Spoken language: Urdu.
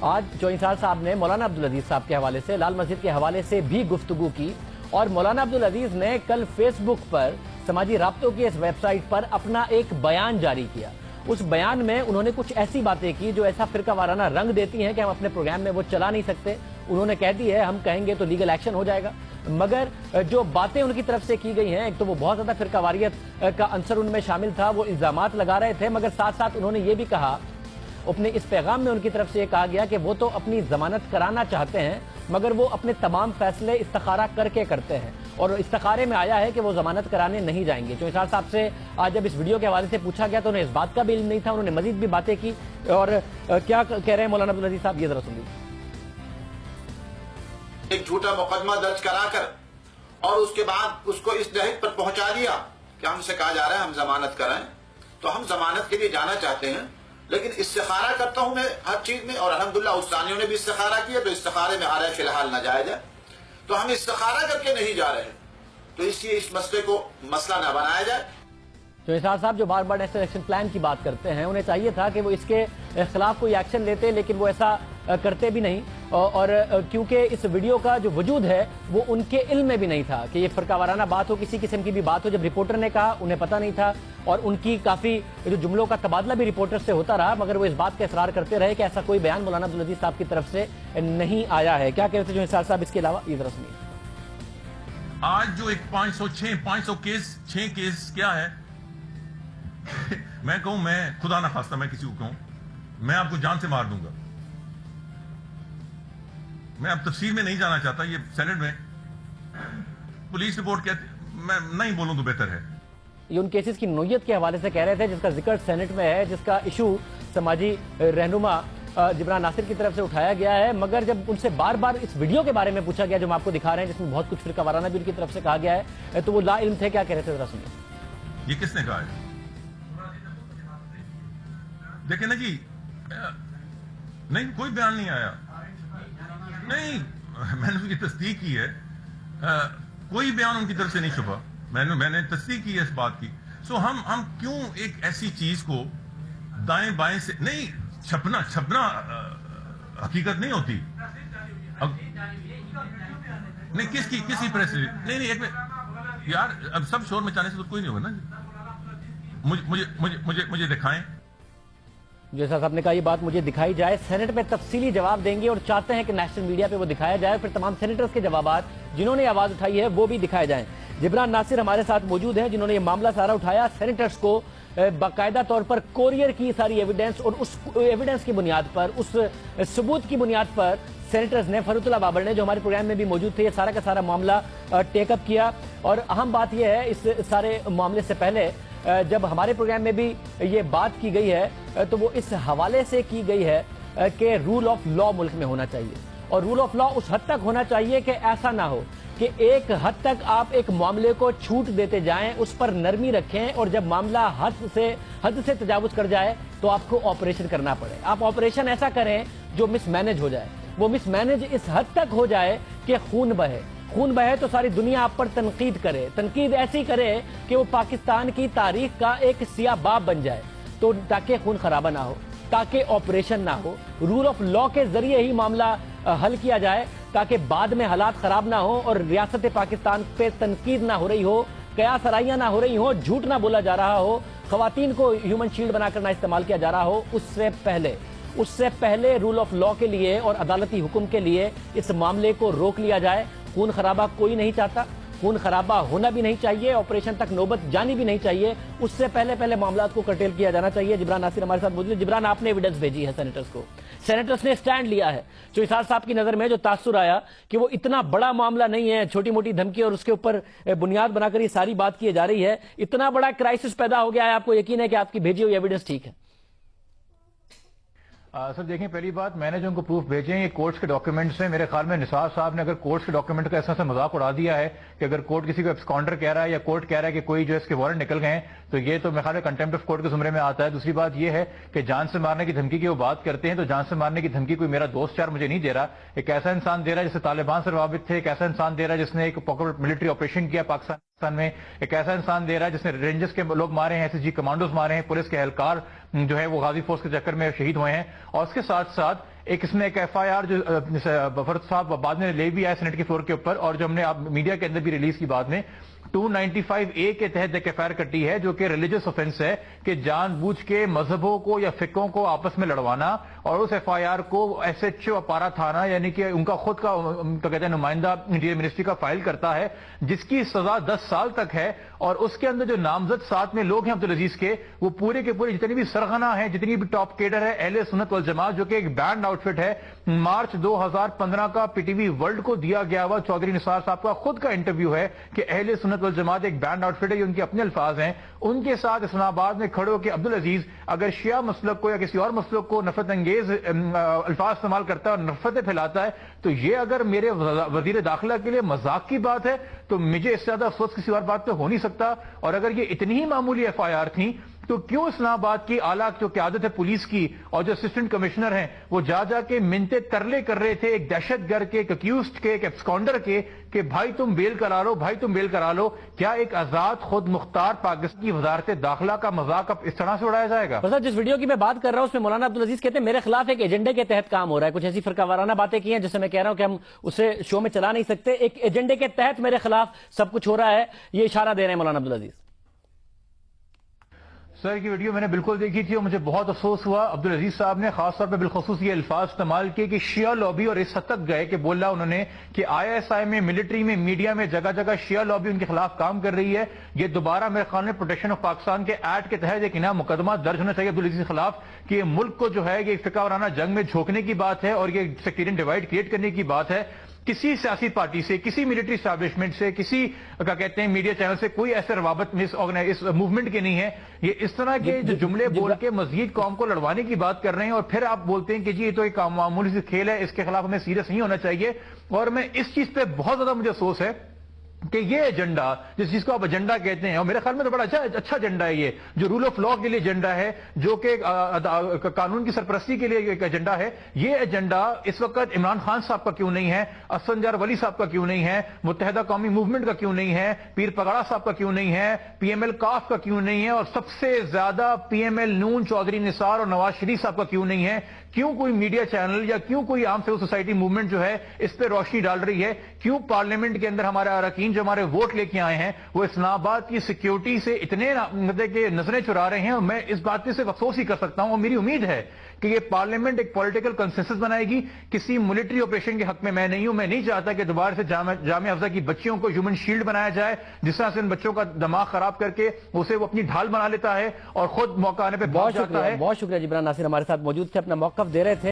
آج چوئنسار صاحب نے مولانا عبدالعزیز صاحب کے حوالے سے لال مسجد کے حوالے سے بھی گفتگو کی اور مولانا عبدالعزیز نے کل فیس بک پر سماجی رابطوں کی اس ویب سائٹ پر اپنا ایک بیان جاری کیا. اس بیان میں انہوں نے کچھ ایسی باتیں کی جو ایسا فرقہ وارانہ رنگ دیتی ہیں کہ ہم اپنے پروگرام میں وہ چلا نہیں سکتے. انہوں نے کہہ دی ہے ہم کہیں گے تو لیگل ایکشن ہو جائے گا, مگر جو باتیں ان کی طرف سے کی گئی ہیں, ایک تو وہ بہت زیادہ فرقہ واریت کا عنصر ان میں شامل تھا, وہ الزامات لگا رہے تھے, مگر ساتھ ساتھ انہوں نے یہ بھی کہا, اپنے اس پیغام میں ان کی طرف سے یہ کہا گیا کہ وہ تو اپنی ضمانت کرانا چاہتے ہیں مگر وہ اپنے تمام فیصلے استخارہ کر کے کرتے ہیں, اور استخارے میں آیا ہے کہ وہ ضمانت کرانے نہیں جائیں گے. چوئنسار صاحب سے آج جب اس ویڈیو کے حوالے سے پوچھا گیا تو انہیں اس بات کا بھی علم نہیں تھا, انہوں نے مزید بھی باتیں کی. اور کیا کہہ رہے ہیں مولانا عبدالعزیز صاحب, یہ ذرا سن لیجیے. ایک جھوٹا مقدمہ درج کرا کر اور اس کے بعد اس کو اس نہج پر پہنچا دیا کہ ہم سے کہا جا رہا ہے ہم ضمانت کرائیں, تو ہم ضمانت کے لیے جانا چاہتے ہیں لیکن استخارہ کرتا ہوں میں ہر چیز میں, اور الحمدللہ استانیوں نے بھی استخارہ کیا تو استخارے میں آ رہا ہے فی الحال ناجائز ہے, تو ہم استخارہ کر کے نہیں جا رہے ہیں, تو اس لیے اس مسئلے کو مسئلہ نہ بنایا جائے. چوئنسار صاحب جو بار بار نیشنل ایکشن پلان کی بات کرتے ہیں, انہیں چاہیے تھا کہ وہ اس کے خلاف کوئی ایکشن لیتے, لیکن وہ ایسا کرتے بھی نہیں, اور کیونکہ اس ویڈیو کا جو وجود ہے وہ ان کے علم میں بھی نہیں تھا کہ یہ فرقہ وارانہ بات ہو, کسی قسم کی بھی بات ہو. جب رپورٹر نے کہا انہیں پتہ نہیں تھا, اور ان کی کافی جو جملوں کا تبادلہ بھی رپورٹر سے ہوتا رہا, مگر وہ اس بات کا اصرار کرتے رہے کہ ایسا کوئی بیان مولانا عبدالعزیز صاحب کی طرف سے نہیں آیا ہے. کیا کہتے ہیں چوئنسار صاحب اس کے علاوہ, یہ ذرا سنیے. آج جو ایک 500 کیس 6 کیس کیا ہے, میں کہوں, میں خدا نہ خواستہ میں کسی کو کہوں, میں آپ کو جان سے مار دوں گا. میں اب تفصیل میں نہیں جانا چاہتا, یہ سینٹ میں پولیس رپورٹ کہتے, میں نہیں بولوں تو بہتر ہے. یہ ان کیسز کی نوعیت کے حوالے سے کہہ رہے تھے جس کا ذکر سینٹ میں ہے, جس کا ایشو سماجی رہنما جبران ناصر کی طرف سے اٹھایا گیا ہے, مگر جب ان سے بار بار اس ویڈیو کے بارے میں پوچھا گیا جو ہم آپ کو دکھا رہے ہیں جس میں بہت کچھ فرقہ وارانہ بھی ان کی طرف سے کہا گیا ہے, تو وہ لا علم تھے. کیا کہہ رہے تھے ذرا سنیے. یہ کس نے کہا ہے؟ دیکھیں نا جی, نہیں کوئی بیان نہیں آیا, نہیں میں نے اس کی تصدیق کی ہے, کوئی بیان ان کی طرف سے نہیں چھپا, میں نے تصدیق کی ہے اس بات کی. سو ہم کیوں ایک ایسی چیز کو دائیں بائیں سے نہیں چھپنا حقیقت نہیں ہوتی. نہیں کسی پریس نہیں ایک یار, اب سب شور مچانے سے تو کوئی نہیں ہوگا نا. مجھے دکھائیں. جیسا صاحب نے کہا یہ بات مجھے دکھائی جائے, سینٹ میں تفصیلی جواب دیں گے اور چاہتے ہیں کہ نیشنل میڈیا پہ وہ دکھایا جائے, پھر تمام سینیٹرز کے جوابات جنہوں نے آواز اٹھائی ہے وہ بھی دکھائے جائیں. جبران ناصر ہمارے ساتھ موجود ہیں جنہوں نے یہ معاملہ سارا اٹھایا, سینیٹرز کو باقاعدہ طور پر کوریئر کی ساری ایویڈنس, اور اس ایویڈنس کی بنیاد پر, اس ثبوت کی بنیاد پر سینیٹرز نے, فرحت اللہ بابر نے جو ہمارے پروگرام میں بھی موجود تھے, یہ سارا کا سارا معاملہ ٹیک اپ کیا. اور اہم بات یہ ہے اس سارے معاملے سے پہلے جب ہمارے پروگرام میں بھی یہ بات کی گئی ہے تو وہ اس حوالے سے کی گئی ہے کہ رول آف لا ملک میں ہونا چاہیے, اور رول آف لا اس حد تک ہونا چاہیے کہ ایسا نہ ہو کہ ایک حد تک آپ ایک معاملے کو چھوٹ دیتے جائیں, اس پر نرمی رکھیں, اور جب معاملہ حد سے تجاوز کر جائے تو آپ کو آپریشن کرنا پڑے. آپ آپریشن ایسا کریں جو مس مینج ہو جائے, وہ مس مینج اس حد تک ہو جائے کہ خون بہے تو ساری دنیا آپ پر تنقید کرے, تنقید ایسی کرے کہ وہ پاکستان کی تاریخ کا ایک سیاہ باب بن جائے, تو تاکہ خون خرابہ نہ ہو, تاکہ آپریشن نہ ہو, رول آف لا کے ذریعے ہی معاملہ حل کیا جائے, تاکہ بعد میں حالات خراب نہ ہو اور ریاست پاکستان پہ تنقید نہ ہو رہی ہو, قیاس آرائیاں نہ ہو رہی ہو, جھوٹ نہ بولا جا رہا ہو, خواتین کو ہیومن شیلڈ بنا کر نہ استعمال کیا جا رہا ہو. اس سے پہلے رول آف لا کے لیے اور عدالتی حکم کے لیے اس معاملے کو روک لیا جائے. خون خرابہ کوئی نہیں چاہتا, خون خرابہ ہونا بھی نہیں چاہیے, آپریشن تک نوبت جانی بھی نہیں چاہیے, اس سے پہلے معاملات کو کرٹیل کیا جانا چاہیے. جبران ناصر ہمارے ساتھ موجود ہے. جبران, آپ نے ایویڈنس بھیجی ہے سینیٹرز کو, سینیٹرز نے سٹینڈ لیا ہے. چوئنسار صاحب کی نظر میں جو تاثر آیا کہ وہ اتنا بڑا معاملہ نہیں ہے, چھوٹی موٹی دھمکی اور اس کے اوپر بنیاد بنا کر یہ ساری بات کی جا رہی ہے, اتنا بڑا کرائسس پیدا ہو گیا ہے, آپ کو یقین ہے کہ آپ کی بھیجی ہوئی ایویڈنس ٹھیک ہے؟ سر دیکھیں, پہلی بات میں نے جو ان کو پروف بھیجے ہیں یہ کورٹس کے ڈاکیومنٹس ہیں. میرے خیال میں نثار صاحب نے اگر کورٹس کے ڈاکیومنٹ کا ایسا مذاق اڑا دیا ہے کہ اگر کورٹ کسی کو ایبسکانڈر کہہ رہا ہے یا کورٹ کہہ رہا ہے کہ کوئی جو اس کے وارنٹ نکل گئے ہیں, تو یہ تو میرے خیال میں کنٹمپٹ آف کورٹ کے زمرے میں آتا ہے. دوسری بات یہ ہے کہ جان سے مارنے کی دھمکی کی وہ بات کرتے ہیں, تو جان سے مارنے کی دھمکی کوئی میرا دوست یار مجھے نہیں دے رہا, ایک ایسا انسان دے رہا ہے جسے طالبان سے روابط تھے, ایک ایسا انسان دے رہا ہے جس نے ایک ملٹری آپریشن کیا پاکستان میں, ایک ایسا انسان دے رہا ہے جس نے رینجرز کے لوگ مارے ہیں, SSG کمانڈوز مارے ہیں, پولیس کے اہلکار جو ہے وہ غازی فورس کے چکر میں شہید ہوئے ہیں, اور اس کے ساتھ ساتھ ایک اس نے ایک FIR جو فرد صاحب بعد میں لے بھی آیا سینٹ کے فلور کے اوپر، اور جو ہم نے میڈیا کے اندر بھی ریلیز کی بعد میں 295A کے تحت ایک FIR کٹی ہے جو کہ ریلیجس آفینس ہے، کہ جان بوجھ کے مذہبوں کو یا فقوں کو آپس میں لڑوانا، اور اس FIR کو SHO اپارا تھانہ یعنی کہ ان کا خود کا کہتے ہیں نمائندہ انٹیریئر منسٹری کا فائل کرتا ہے، جس کی سزا 10 سال تک ہے، اور اس کے اندر جو نامزد ساتھ میں لوگ ہیں عبدالعزیز کے، وہ پورے کے پورے جتنی بھی سرغنہ ہیں، جتنی بھی ٹاپ کیڈر ہے اہل سنت والجماعت، جو کہ ایک بینڈ آؤٹ فٹ ہے۔ مارچ 2015 کا PTV ورلڈ کو دیا گیا ہوا چودھری نثار صاحب کا خود کا انٹرویو ہے کہ اہل سنت والجماعت ایک بینڈ آؤٹ فٹ ہے، یہ ان کے اپنے الفاظ ہیں۔ ان کے ساتھ اسلام آباد میں کھڑے ہو کے عبدالعزیز اگر شیعہ مسلک کو یا کسی اور مسلک کو نفرت انگیز الفاظ استعمال کرتا ہے اور نفرتیں پھیلاتا ہے، تو یہ اگر میرے وزیر داخلہ کے لیے مذاق کی بات ہے تو مجھے اس سے زیادہ افسوس کسی اور بات پہ ہو نہیں سکتا۔ اور اگر یہ اتنی ہی معمولی FIR تھیں تو کیوں اسلام آباد کی اعلیٰ جو قیادت ہے پولیس کی اور جو اسسٹنٹ کمشنر ہیں وہ جا کے منتیں ترلے کر رہے تھے ایک دہشت گرد کے، ایک اکیوزڈ کے، ایک ایبسکانڈر کے، کہ بھائی تم بیل کرا لو، بھائی تم بیل کرا لو۔ کیا ایک آزاد خود مختار پاکستان کی وزارت داخلہ کا مذاق اب اس طرح سے اڑایا جائے گا؟ جس ویڈیو کی میں بات کر رہا ہوں اس میں مولانا عبدالعزیز کہتے ہیں میرے خلاف ایک ایجنڈے کے تحت کام ہو رہا ہے، کچھ ایسی فرقہ وارانہ باتیں کی ہیں جس سے میں کہہ رہا ہوں کہ ہم اسے شو میں چلا نہیں سکتے، ایک ایجنڈے کے تحت میرے خلاف سب کچھ ہو رہا ہے، یہ اشارہ دے رہے ہیں مولانا عبدالعزیز۔ سر کی ویڈیو میں نے بالکل دیکھی تھی اور مجھے بہت افسوس ہوا، عبدالعزیز صاحب نے خاص طور پہ بالخصوص یہ الفاظ استعمال کیے کہ شیعہ لابی، اور اس حد تک گئے کہ بولا انہوں نے کہ ISI میں، ملٹری میں، میڈیا میں جگہ جگہ شیعہ لابی ان کے خلاف کام کر رہی ہے۔ یہ دوبارہ میرے خیال میں پروٹیکشن آف پاکستان کے ایکٹ کے تحت ایک نیا مقدمہ درج ہونا چاہیے عبدالعزیز کے خلاف، کہ یہ ملک کو جو ہے یہ فقہ وارانہ جنگ میں جھونکنے کی بات ہے اور یہ سیکٹیرین ڈیوائڈ کریٹ کرنے کی بات ہے۔ کسی سیاسی پارٹی سے، کسی ملٹری اسٹیبلشمنٹ سے، کسی کیا کہتے ہیں میڈیا چینل سے کوئی ایسے روابط اس موومنٹ کے نہیں ہے۔ یہ اس طرح کے جو جملے بول کے مزید قوم کو لڑوانے کی بات کر رہے ہیں، اور پھر آپ بولتے ہیں کہ جی یہ تو ایک معمولی سی کھیل ہے، اس کے خلاف ہمیں سیریس نہیں ہونا چاہیے۔ اور میں اس چیز پہ بہت زیادہ مجھے افسوس ہے کہ یہ ایجنڈا، جس چیز کو آپ ایجنڈا کہتے ہیں، اور میرے خیال میں تو بڑا اچھا ایجنڈا ہے، یہ جو رول آف لا کے لیے ایجنڈا ہے، جو کہ قانون کی سرپرستی کے لیے ایک ایجنڈا ہے، یہ ایجنڈا اس وقت عمران خان صاحب کا کیوں نہیں ہے، اسفندیار ولی صاحب کا کیوں نہیں ہے، متحدہ قومی موومنٹ کا کیوں نہیں ہے، پیر پگاڑا صاحب کا کیوں نہیں ہے، PML کاف کا کیوں نہیں ہے، اور سب سے زیادہ PML نون چودھری نثار اور نواز شریف صاحب کا کیوں نہیں ہے؟ کیوں کوئی میڈیا چینل یا کیوں کوئی عام سول سوسائٹی موومنٹ جو ہے اس پہ روشنی ڈال رہی ہے؟ کیوں پارلیمنٹ کے اندر ہمارے اراکین جو ہمارے ووٹ لے کے آئے ہیں وہ اسلام آباد کی سیکیورٹی سے اتنے نظریں چرا رہے ہیں؟ اور میں اس بات پہ صرف افسوس ہی کر سکتا ہوں، اور میری امید ہے کہ یہ پارلیمنٹ ایک پولیٹیکل کنسنسس بنائے گی۔ کسی ملٹری آپریشن کے حق میں میں نہیں ہوں، میں نہیں چاہتا کہ دوبارہ سے جامعہ افضہ کی بچیوں کو ہیومن شیلڈ بنایا جائے، جس طرح سے ان بچوں کا دماغ خراب کر کے اسے وہ اپنی ڈھال بنا لیتا ہے اور خود موقع آنے پہ بہت جاتا ہے۔ بہت شکریہ جبران ناصر ہمارے ساتھ موجود تھے، اپنا موقف دے رہے تھے۔